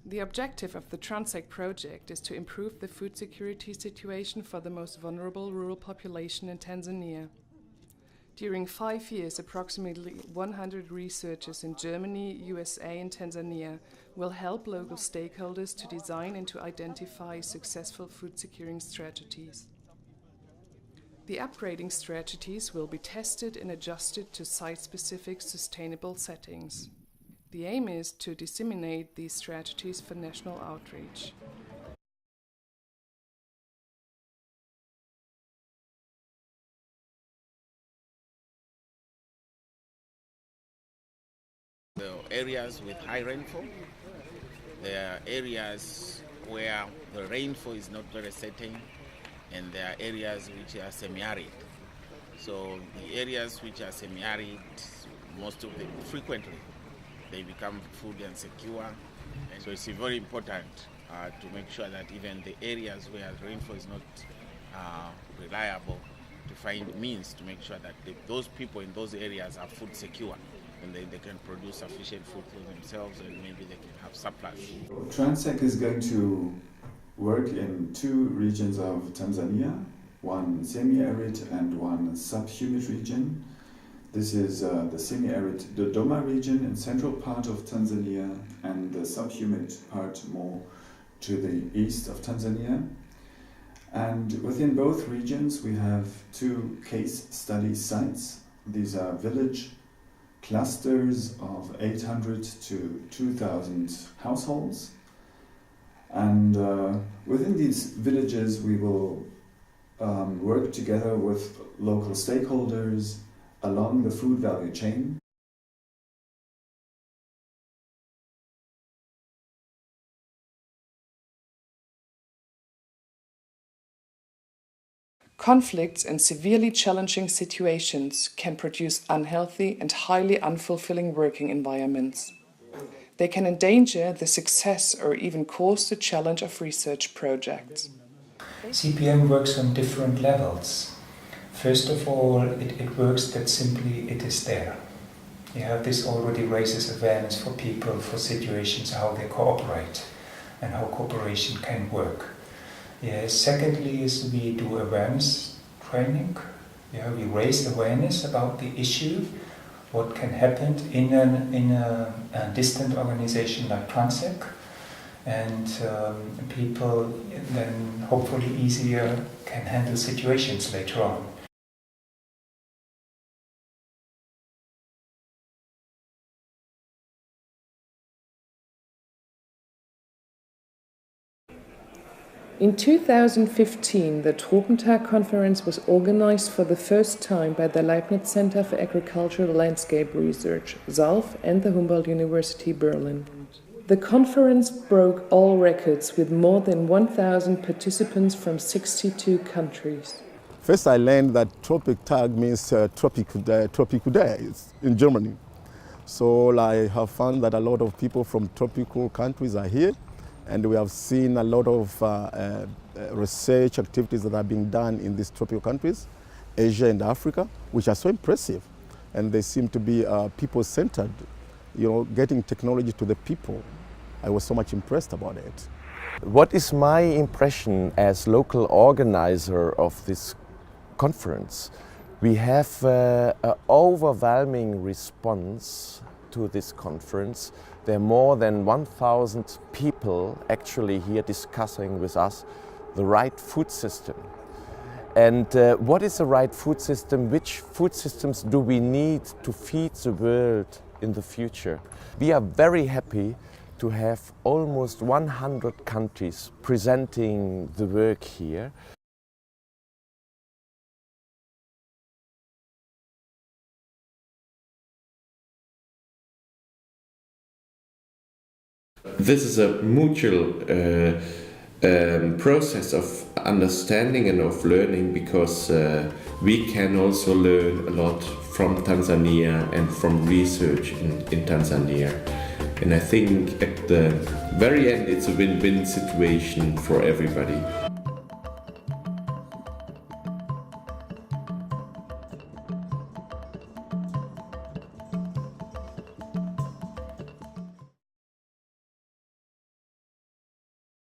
The objective of the Transec project is to improve the food security situation for the most vulnerable rural population in Tanzania. During 5 years, approximately 100 researchers in Germany, USA and Tanzania will help local stakeholders to design and to identify successful food securing strategies. The upgrading strategies will be tested and adjusted to site-specific sustainable settings. The aim is to disseminate these strategies for national outreach. There are areas with high rainfall. There are areas where the rainfall is not very certain, and there are areas which are semi-arid. So the areas which are semi-arid, most of them frequently, they become food insecure. And so it's very important to make sure that even the areas where rainfall is not reliable, to find means to make sure that those people in those areas are food secure, and they can produce sufficient food for themselves, and maybe they can have surplus. Transec is going to work in 2 regions of Tanzania, one semi-arid and one subhumid region. This is the semi-arid Dodoma region in central part of Tanzania, and the subhumid part more to the east of Tanzania. And within both regions we have 2 case study sites. These are village clusters of 800 to 2,000 households. And within these villages we will work together with local stakeholders along the food value chain. Conflicts and severely challenging situations can produce unhealthy and highly unfulfilling working environments. They can endanger the success or even cause the challenge of research projects. CPM works on different levels. First of all, it works that simply it is there. Yeah, this already raises awareness for people, for situations, how they cooperate and how cooperation can work. Yeah, secondly is we do awareness training. Yeah, we raise awareness about the issue, what can happen in a distant organization like Transec, and people then hopefully easier can handle situations later on. In 2015, the Tropentag Conference was organized for the first time by the Leibniz Center for Agricultural Landscape Research, ZALF, and the Humboldt University Berlin. The conference broke all records with more than 1,000 participants from 62 countries. First I learned that Tropentag means tropical day in Germany. So I have found that a lot of people from tropical countries are here. And we have seen a lot of research activities that are being done in these tropical countries, Asia and Africa, which are so impressive. And they seem to be people-centered, getting technology to the people. I was so much impressed about it. What is my impression as local organizer of this conference? We have an overwhelming response to this conference. There are more than 1,000 people actually here discussing with us the right food system. And what is the right food system? Which food systems do we need to feed the world in the future? We are very happy to have almost 100 countries presenting the work here. This is a mutual process of understanding and of learning, because we can also learn a lot from Tanzania and from research in Tanzania. And I think at the very end it's a win-win situation for everybody.